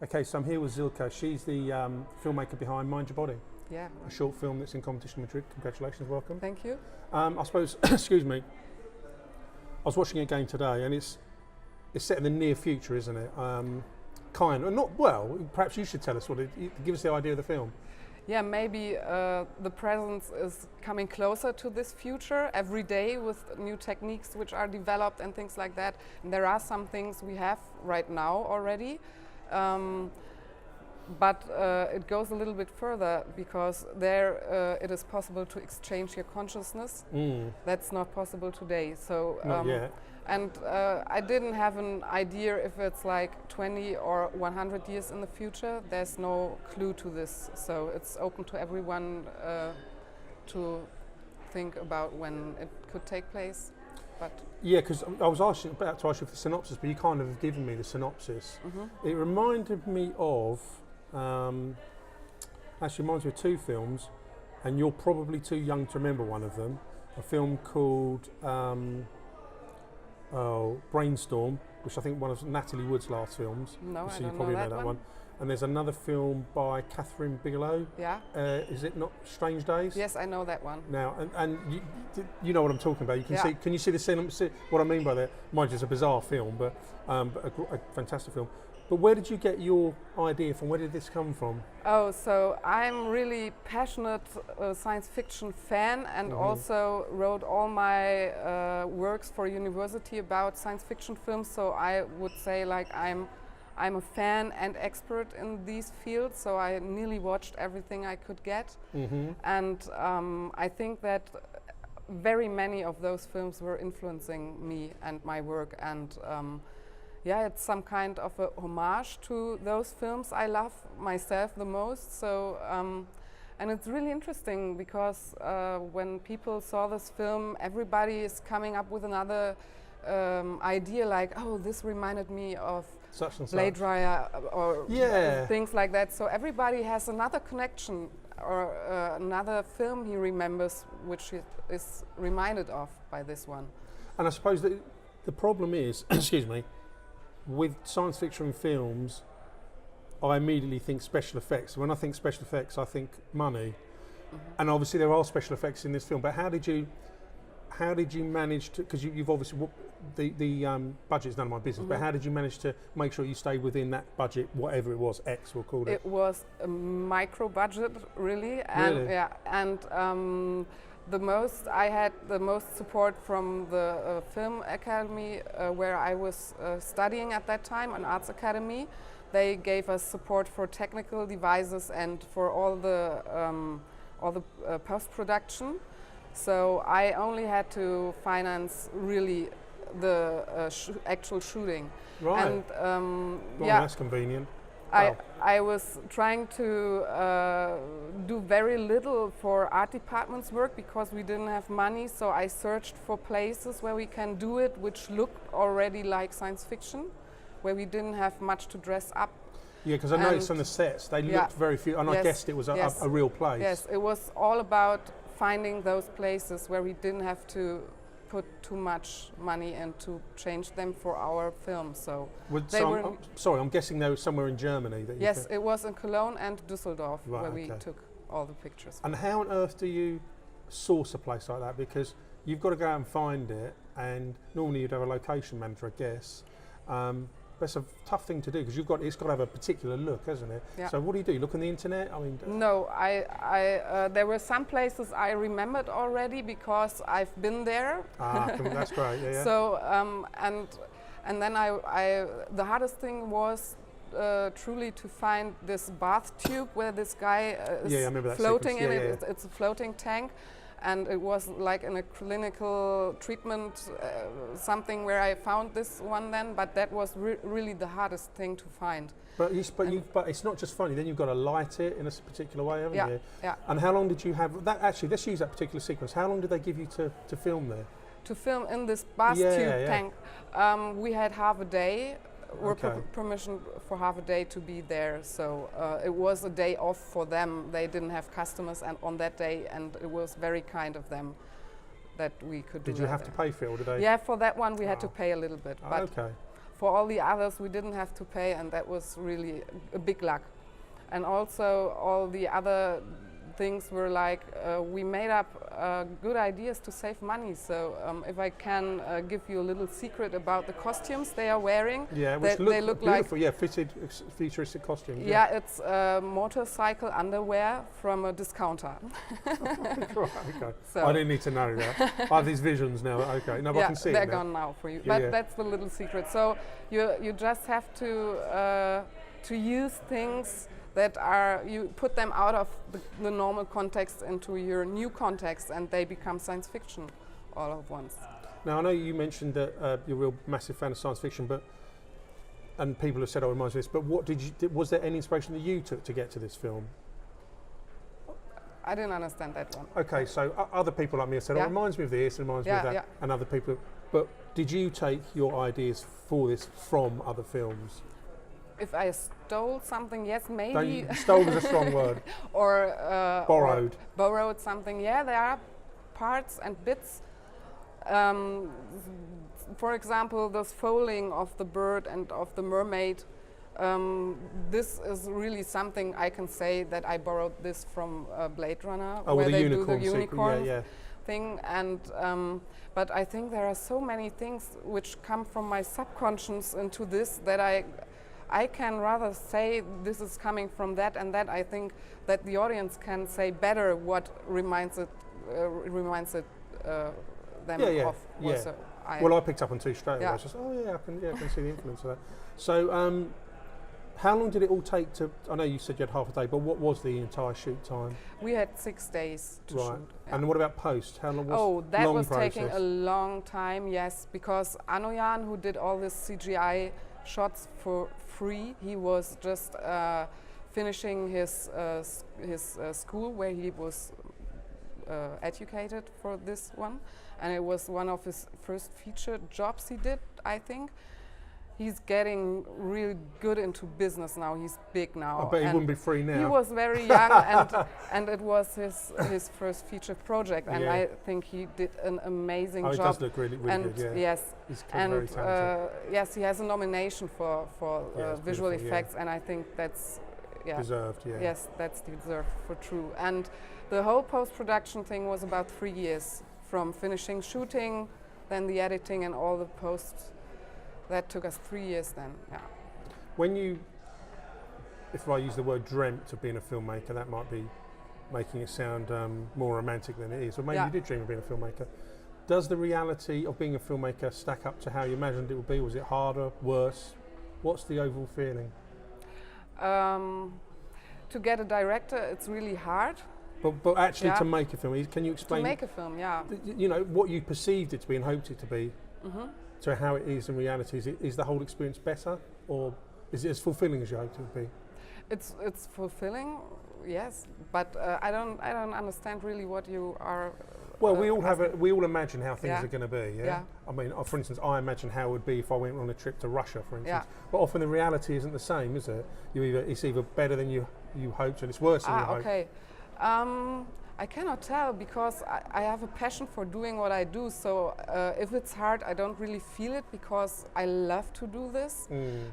Okay, so I'm here with Zilka. She's the filmmaker behind Mind Your Body, Yeah. a short film that's in competition in Madrid. Congratulations, welcome. Thank you. I suppose, excuse me, I was watching it again today, and it's set in the near future, isn't it? Kind of, not well. Perhaps you should tell us give us the idea of the film. Yeah, maybe the present is coming closer to this future every day with new techniques which are developed and things like that. And there are some things we have right now already, but it goes a little bit further because there it is possible to exchange your consciousness. That's not possible today. So. Not yet. And I didn't have an idea if it's like 20 or 100 years in the future. There's no clue to this. So it's open to everyone to think about when it could take place. But yeah, because I was about to ask you for the synopsis, but you kind of have given me the synopsis. It reminded me of, actually reminds me of two films, and you're probably too young to remember one of them. A film called Brainstorm, which I think one of Natalie Wood's last films. No, so I you don't probably know know that that one. And there's another film by Catherine Bigelow. Yeah. Is it not Strange Days? Yes, I know that one. Now, and you know what I'm talking about. You can Yeah. see. Can you see the cinema? See what I mean by that? Mind you, it's a bizarre film, but a fantastic film. But where did you get your idea from? Where did this come from? Oh, so I'm really passionate science fiction fan, and also wrote all my works for university about science fiction films. So I would say like I'm a fan and expert in these fields. So I nearly watched everything I could get, and I think that very many of those films were influencing me and my work, and yeah, it's some kind of a homage to those films I love myself the most. So, and it's really interesting because when people saw this film, everybody is coming up with another idea, like, oh, this reminded me of Such and Blade such. Runner or Yeah. things like that. So everybody has another connection or another film he remembers, which he is reminded of by this one. And I suppose that the problem is, excuse me, with science fiction films, I immediately think special effects. When I think special effects, I think money. And obviously there are special effects in this film. But how did you manage to? Because you've obviously the budget is none of my business. But how did you manage to make sure you stayed within that budget, whatever it was, X we'll call it? It was a micro budget, really, and Really? yeah, and I had the most support from the Film Academy where I was studying at that time, an arts academy. They gave us support for technical devices and for all the post-production. So I only had to finance really the actual shooting. Right. And Well, yeah. that's convenient. I was trying to do very little for art department's work because we didn't have money, so I searched for places where we can do it which looked already like science fiction, where we didn't have much to dress up. Yeah, because I noticed on the sets they looked very few, and I guessed it was a real place. Yes, it was all about finding those places where we didn't have to put too much money and to change them for our film. So I'm guessing they were somewhere in Germany. That yes, it was in Cologne and Düsseldorf where we okay. took all the pictures. And how on earth do you source a place like that? Because you've got to go out and find it, and normally you'd have a location manager, I guess. That's a tough thing to do because it's got to have a particular look, hasn't it? Yeah. So what do? You look on the internet? I mean, no, I there were some places I remembered already because I've been there. That's great. Yeah. So and then the hardest thing was truly to find this bath tube where this guy is floating in it. It's a floating tank. And it was like in a clinical treatment, something where I found this one then, but that was really the hardest thing to find. But it's not just funny. Then you've got to light it in a particular way, haven't you? Yeah. And how long did you have that? Actually, let's use that particular sequence. How long did they give you to film there? To film in this bath tube tank, we had half a day. Permission for half a day to be there, so it was a day off for them. They didn't have customers and on that day, and it was very kind of them that we could do. Did you have to pay for it, or did they? Yeah, for that one we had to pay a little bit. But okay. for all the others, we didn't have to pay, and that was really a big luck. And also all the other things were like, we made up good ideas to save money. So if I can give you a little secret about the costumes they are wearing. Yeah, which they look beautiful, like, yeah, fitted, futuristic costumes. Yeah, it's motorcycle underwear from a discounter. Right, okay. So I didn't need to know that. I have these visions now. Okay, no, but yeah, I can see they're it now. gone now for you. Yeah, But yeah. that's the little secret. So you just have to use things that are, you put them out of the normal context into your new context, and they become science fiction all at once. Now, I know you mentioned that you're a real massive fan of science fiction, and people have said, oh, it reminds me of this, but was there any inspiration that you took to get to this film? I didn't understand that one. Okay, so other people like me have said, oh, it Yeah. reminds me of this, it reminds me of that, Yeah. and other people, but did you take your ideas for this from other films? If I stole something, yes, maybe. Stole is a strong word. Or Borrowed. Or borrowed something. Yeah, there are parts and bits. For example, this foaling of the bird and of the mermaid. This is really something I can say that I borrowed this from Blade Runner, where they do the unicorn thing. And but I think there are so many things which come from my subconscious into this that I can rather say this is coming from that and that. I think that the audience can say better what reminds them of. Yeah. So I picked up on two straight away. Yeah. I was just, I can see the influence of that. So, how long did it all take to? I know you said you had half a day, but what was the entire shoot time? We had 6 days to shoot. Yeah. And what about post? How long was? Oh, that long was process? taking a long time. Yes, because Anoyan, who did all this CGI shots for free, he was just finishing his school where he was educated for this one, and it was one of his first feature jobs he did, I think. He's getting really good into business now. He's big now. I bet he wouldn't be free now. He was very young, and it was his first feature project, and I think he did an amazing job. He does look really, really and good. Yeah. Yes, He's and very talented. yes, he has a nomination for visual effects, yeah. and I think that's Deserved. Yeah. Yes, that's deserved for true. And the whole post-production thing was about 3 years, from finishing shooting, then the editing and all the posts. That took us 3 years then, yeah. When you, if I use the word dreamt of being a filmmaker, that might be making it sound more romantic than it is. Or maybe you did dream of being a filmmaker. Does the reality of being a filmmaker stack up to how you imagined it would be? Was it harder, worse? What's the overall feeling? To get a director, it's really hard. But actually to make a film, can you explain? To make a film, yeah. You know, what you perceived it to be and hoped it to be, to how it is in reality. Is the whole experience better, or is it as fulfilling as you hoped it would be? It's fulfilling, yes, but I don't understand really what you are. Well, we all imagine how things are going to be. Yeah. I mean, for instance, I imagine how it would be if I went on a trip to Russia, for instance. Yeah. But often the reality isn't the same, is it? It's either better than you hoped, and it's worse than you hoped. Okay. I cannot tell, because I have a passion for doing what I do. So if it's hard, I don't really feel it, because I love to do this.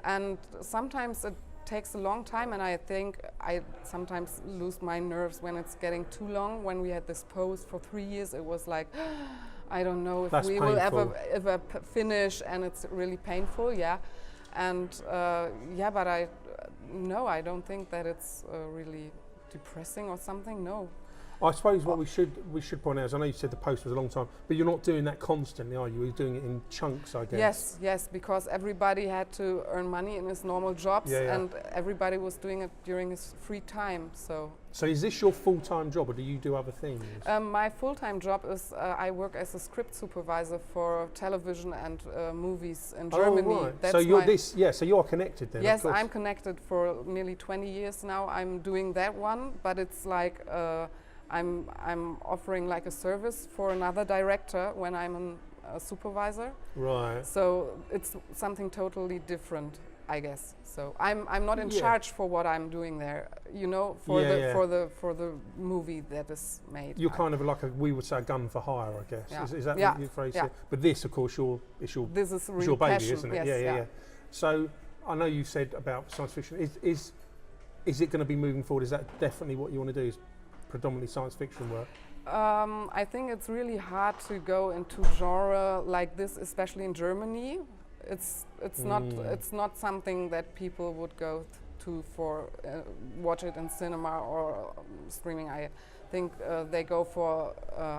And sometimes it takes a long time, and I think I sometimes lose my nerves when it's getting too long. When we had this pose for 3 years, it was like, I don't know if we will ever finish, and it's really painful, yeah. And but I don't think that it's really depressing or something, no. I suppose what we should point out is, I know you said the post was a long time, but you're not doing that constantly, are you? You're doing it in chunks, I guess. Yes, because everybody had to earn money in his normal jobs, and everybody was doing it during his free time. So is this your full-time job, or do you do other things? My full-time job is I work as a script supervisor for television and movies in Germany. Oh, right. That's so you're connected then. Yes, I'm connected for nearly 20 years now. I'm doing that one, but it's like I'm offering like a service for another director when I'm a supervisor. Right. So it's something totally different. I guess. So I'm not in Yeah. charge for what I'm doing there, you know, Yeah, for the movie that is made. You're kind of like we would say a gun for hire, I guess. Yeah. Is that Yeah. what you phrase Yeah. it? But this, of course, This is it's really your baby, passion. isn't it? Yes, Yeah. So I know you said about science fiction. Is it going to be moving forward? Is that definitely what you want to do? Is predominantly science fiction work? I think it's really hard to go into genre like this, especially in Germany. It's not something that people would go to for watch it in cinema or streaming. I think they go for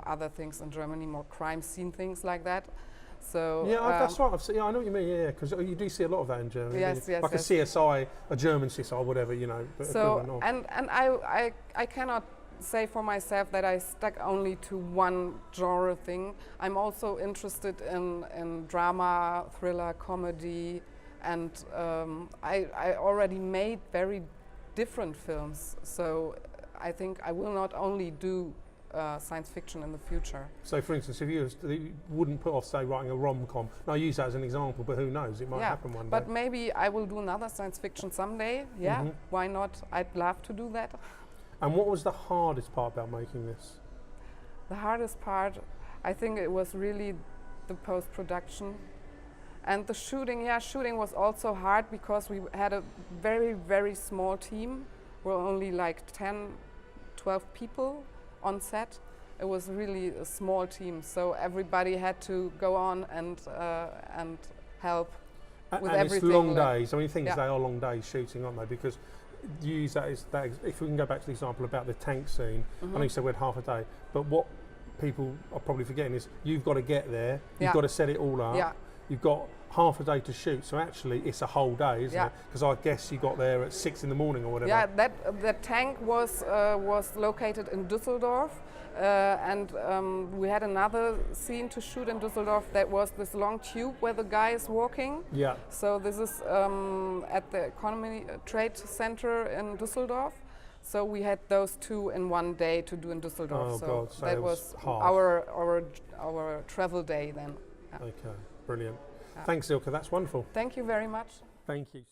other things in Germany, more crime scene things like that. So yeah, that's right. I know what you mean. Yeah, because you do see a lot of that in Germany. Yes, yes, like yes. a CSI, a German CSI, whatever, you know. But so equivalent of. and I cannot say for myself that I stuck only to one genre thing. I'm also interested in drama, thriller, comedy, and I already made very different films. So I think I will not only do science fiction in the future. So, for instance, if you wouldn't put off, say, writing a rom-com. Now, I use that as an example, but who knows? It might happen one day. But maybe I will do another science fiction someday. Yeah, why not? I'd love to do that. And what was the hardest part about making this? The hardest part, I think it was really the post-production. And the shooting, shooting was also hard because we had a very, very small team. We're only like 10, 12 people on set. It was really a small team, so everybody had to go on and help with everything. It's long days. I mean, things Yeah. they are long days shooting, aren't they? Because you use that as that. If we can go back to the example about the tank scene, I know you said we had half a day, but what people are probably forgetting is you've got to get there. You've got to set it all up. Yeah. You've got half a day to shoot, so actually it's a whole day, isn't it? Because I guess you got there at 6 in the morning or whatever. Yeah, that tank was located in Düsseldorf, and we had another scene to shoot in Düsseldorf that was this long tube where the guy is walking. Yeah. So this is at the Economy Trade Center in Düsseldorf. So we had those two in one day to do in Düsseldorf. Oh so God, so that it was half. our travel day then. Yeah. Okay, brilliant. Thanks, Ilka. That's wonderful. Thank you very much. Thank you.